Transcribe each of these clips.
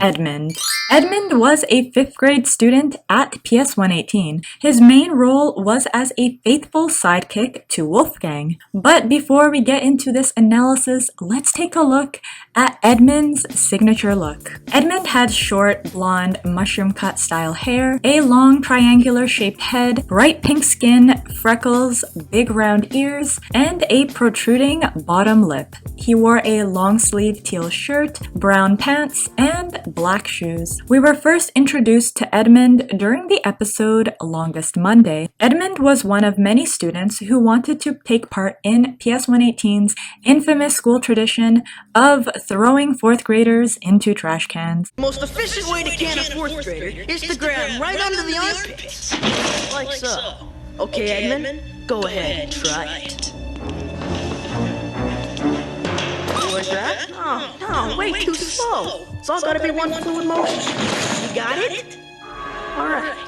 Edmund. Edmund was a 5th grade student at PS118. His main role was as a faithful sidekick to Wolfgang. But before we get into this analysis, let's take a look at Edmund's signature look. Edmund had short, blonde, mushroom cut style hair, a long triangular shaped head, bright pink skin, freckles, big round ears, and a protruding bottom lip. He wore a long sleeve teal shirt, brown pants, and black shoes. We were first introduced to Edmund during the episode Longest Monday. Edmund was one of many students who wanted to take part in PS118's infamous school tradition of throwing 4th graders into trash cans. The most efficient way to can a 4th grader is to grab him right under the armpits. Like so. Okay, Edmund, go ahead and try it. Like that? Oh, no, way too slow. It's all gotta be one fluid motion. You got it? Alright.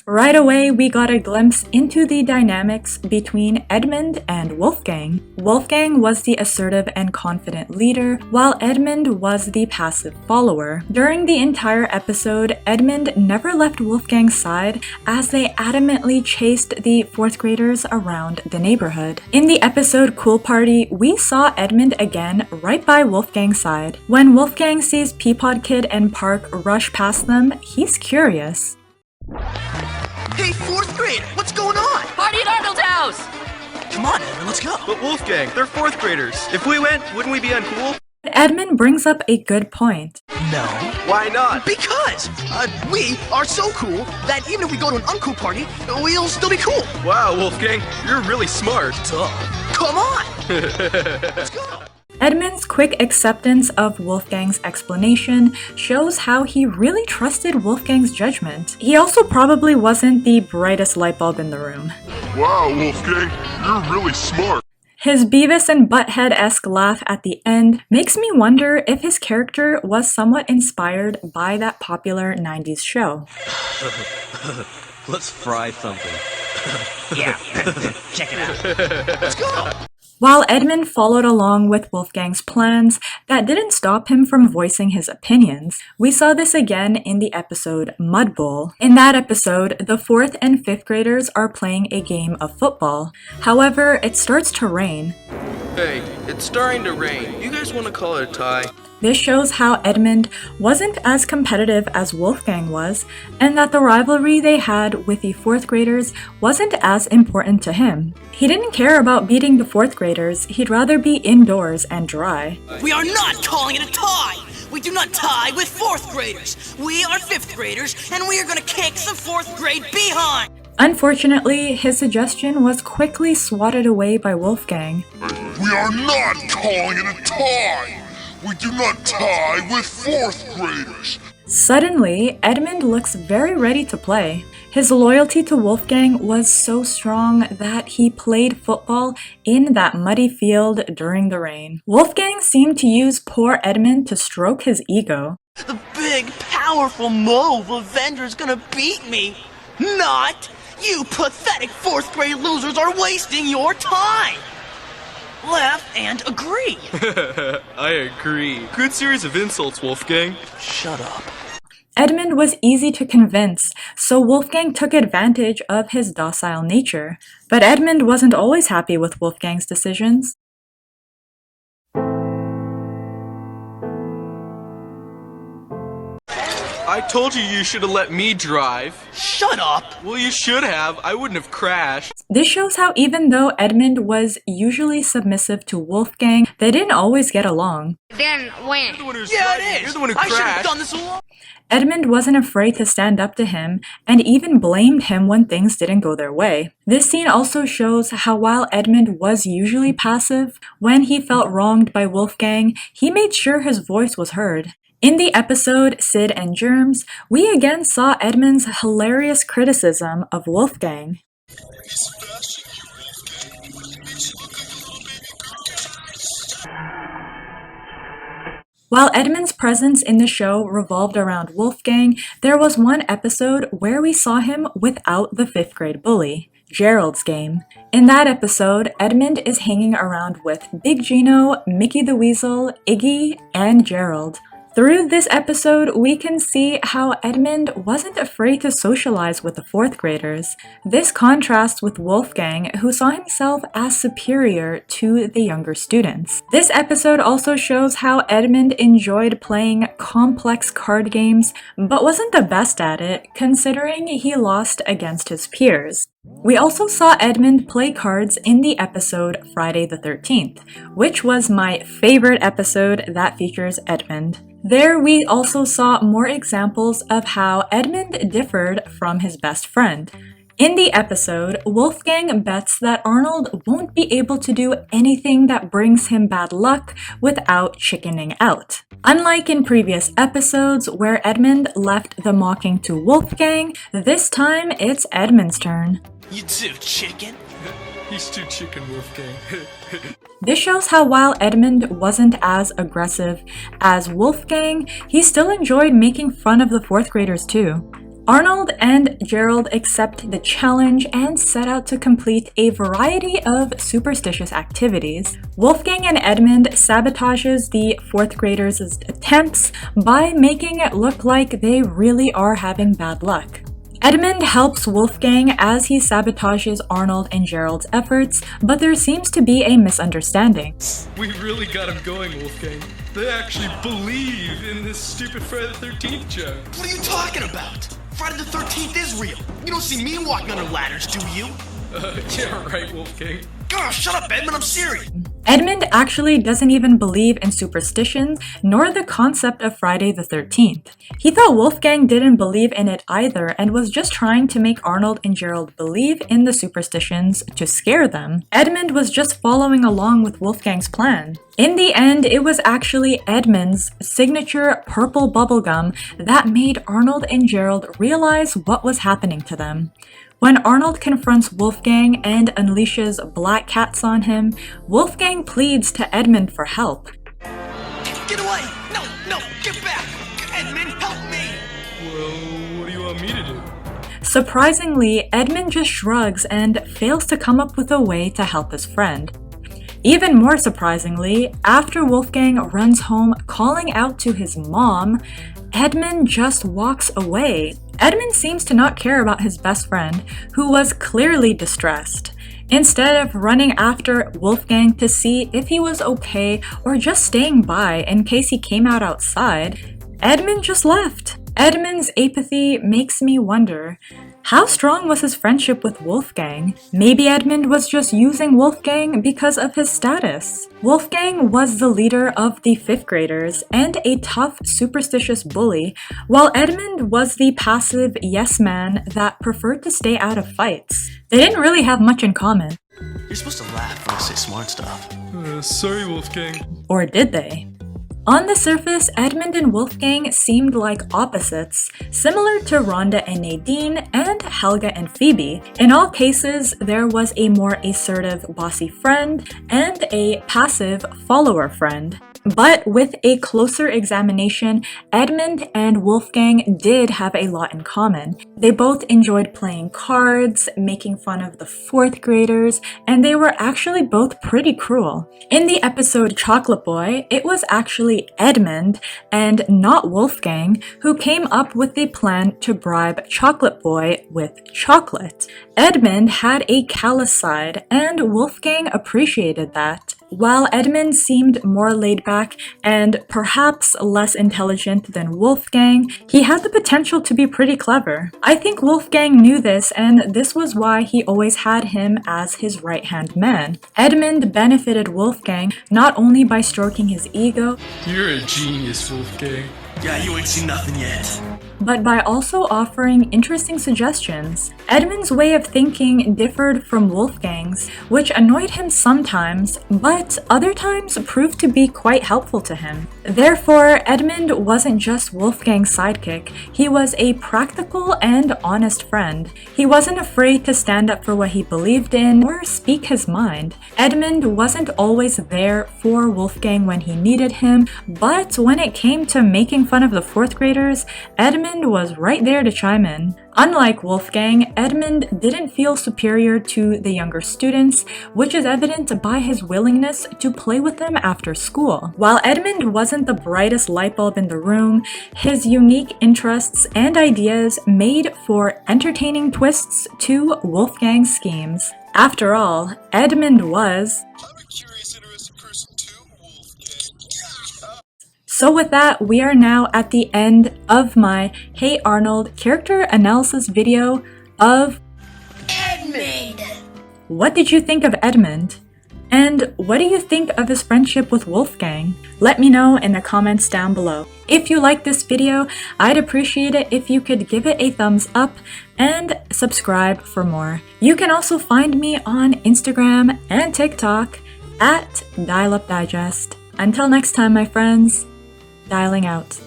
Right away, we got a glimpse into the dynamics between Edmund and Wolfgang. Wolfgang was the assertive and confident leader, while Edmund was the passive follower. During the entire episode, Edmund never left Wolfgang's side as they adamantly chased the 4th graders around the neighborhood. In the episode Cool Party, we saw Edmund again right by Wolfgang's side. When Wolfgang sees Peapod Kid and Park rush past them, he's curious. Hey, 4th grader, what's going on? Party at Arnold's house! Come on, Edmund, let's go. But Wolfgang, they're 4th graders. If we went, wouldn't we be uncool? Edmund brings up a good point. No. Why not? Because we are so cool that even if we go to an uncool party, we'll still be cool. Wow, Wolfgang, you're really smart. Duh. Come on. Let's go. Edmund's quick acceptance of Wolfgang's explanation shows how he really trusted Wolfgang's judgment. He also probably wasn't the brightest light bulb in the room. Wow, Wolfgang, you're really smart. His Beavis and Butthead-esque laugh at the end makes me wonder if his character was somewhat inspired by that popular 90s show. Let's fry something. Yeah, check it out. Let's go. While Edmund followed along with Wolfgang's plans, that didn't stop him from voicing his opinions. We saw this again in the episode Mud Bowl. In that episode, the 4th and 5th graders are playing a game of football. However, it starts to rain. Hey, it's starting to rain. You guys want to call it a tie? This shows how Edmund wasn't as competitive as Wolfgang was, and that the rivalry they had with the 4th graders wasn't as important to him. He didn't care about beating the 4th graders, he'd rather be indoors and dry. We are not calling it a tie! We do not tie with 4th graders! We are 5th graders, and we are gonna kick the 4th grade behind! Unfortunately, his suggestion was quickly swatted away by Wolfgang. We are not calling it a tie! We do not tie with 4th graders! Suddenly, Edmund looks very ready to play. His loyalty to Wolfgang was so strong that he played football in that muddy field during the rain. Wolfgang seemed to use poor Edmund to stroke his ego. The big, powerful mauve Avenger's gonna beat me! Not! You pathetic 4th grade losers are wasting your time! Laugh and agree! I agree. Good series of insults, Wolfgang. Shut up. Edmund was easy to convince, so Wolfgang took advantage of his docile nature. But Edmund wasn't always happy with Wolfgang's decisions. I told you you should have let me drive. Shut up! Well, you should have. I wouldn't have crashed. This shows how even though Edmund was usually submissive to Wolfgang, they didn't always get along. Then when? You're the one who's Yeah, driving. it is! You're the one who I should have crashed. done this alone! Edmund wasn't afraid to stand up to him, and even blamed him when things didn't go their way. This scene also shows how while Edmund was usually passive, when he felt wronged by Wolfgang, he made sure his voice was heard. In the episode Sid and Germs, we again saw Edmund's hilarious criticism of Wolfgang. While Edmund's presence in the show revolved around Wolfgang, there was one episode where we saw him without the 5th grade bully, Gerald's game. In that episode, Edmund is hanging around with Big Gino, Mickey the Weasel, Iggy, and Gerald. Through this episode, we can see how Edmund wasn't afraid to socialize with the 4th graders. This contrasts with Wolfgang, who saw himself as superior to the younger students. This episode also shows how Edmund enjoyed playing complex card games, but wasn't the best at it, considering he lost against his peers. We also saw Edmund play cards in the episode Friday the 13th, which was my favorite episode that features Edmund. There we also saw more examples of how Edmund differed from his best friend. In the episode, Wolfgang bets that Arnold won't be able to do anything that brings him bad luck without chickening out. Unlike in previous episodes where Edmund left the mocking to Wolfgang, this time it's Edmund's turn. You too, chicken. He's too chicken, Wolfgang. This shows how while Edmund wasn't as aggressive as Wolfgang, he still enjoyed making fun of the 4th graders too. Arnold and Gerald accept the challenge and set out to complete a variety of superstitious activities. Wolfgang and Edmund sabotages the 4th graders' attempts by making it look like they really are having bad luck. Edmund helps Wolfgang as he sabotages Arnold and Gerald's efforts, but there seems to be a misunderstanding. We really got him going, Wolfgang. They actually believe in this stupid Friday the 13th joke. What are you talking about? Friday the 13th is real. You don't see me walking under ladders, do you? Yeah, right, Wolfgang. Girl, shut up, Edmund, I'm serious. Edmund actually doesn't even believe in superstitions, nor the concept of Friday the 13th. He thought Wolfgang didn't believe in it either and was just trying to make Arnold and Gerald believe in the superstitions to scare them. Edmund was just following along with Wolfgang's plan. In the end, it was actually Edmund's signature purple bubblegum that made Arnold and Gerald realize what was happening to them. When Arnold confronts Wolfgang and unleashes black cats on him, Wolfgang pleads to Edmund for help. Get away! No, get back! Edmund, help me! Well, what do you want me to do? Surprisingly, Edmund just shrugs and fails to come up with a way to help his friend. Even more surprisingly, after Wolfgang runs home calling out to his mom, Edmund just walks away. Edmund seems to not care about his best friend, who was clearly distressed. Instead of running after Wolfgang to see if he was okay or just staying by in case he came out outside, Edmund just left. Edmund's apathy makes me wonder, how strong was his friendship with Wolfgang? Maybe Edmund was just using Wolfgang because of his status. Wolfgang was the leader of the 5th graders and a tough, superstitious bully, while Edmund was the passive yes man that preferred to stay out of fights. They didn't really have much in common. You're supposed to laugh when I say smart stuff. Sorry, Wolfgang. Or did they? On the surface, Edmund and Wolfgang seemed like opposites, similar to Rhonda and Nadine and Helga and Phoebe. In all cases, there was a more assertive, bossy friend and a passive follower friend. But with a closer examination, Edmund and Wolfgang did have a lot in common. They both enjoyed playing cards, making fun of the 4th graders, and they were actually both pretty cruel. In the episode Chocolate Boy, it was actually Edmund, and not Wolfgang, who came up with a plan to bribe Chocolate Boy with chocolate. Edmund had a callous side, and Wolfgang appreciated that. While Edmund seemed more laid back and perhaps less intelligent than Wolfgang, he had the potential to be pretty clever. I think Wolfgang knew this, and this was why he always had him as his right-hand man. Edmund benefited Wolfgang not only by stroking his ego, You're a genius, Wolfgang. Yeah, you ain't seen nothing yet. but by also offering interesting suggestions. Edmund's way of thinking differed from Wolfgang's, which annoyed him sometimes, but other times proved to be quite helpful to him. Therefore, Edmund wasn't just Wolfgang's sidekick, he was a practical and honest friend. He wasn't afraid to stand up for what he believed in or speak his mind. Edmund wasn't always there for Wolfgang when he needed him, but when it came to making fun of the 4th graders, Edmund was right there to chime in. Unlike Wolfgang, Edmund didn't feel superior to the younger students, which is evident by his willingness to play with them after school. While Edmund wasn't the brightest light bulb in the room, his unique interests and ideas made for entertaining twists to Wolfgang's schemes. After all, Edmund was... I'm a curious, interesting person too, Wolfgang. So with that, we are now at the end of my Hey Arnold character analysis video of Edmund! What did you think of Edmund? And what do you think of his friendship with Wolfgang? Let me know in the comments down below. If you like this video, I'd appreciate it if you could give it a thumbs up and subscribe for more. You can also find me on Instagram and TikTok at dialupdigest. Until next time, my friends, dialing out.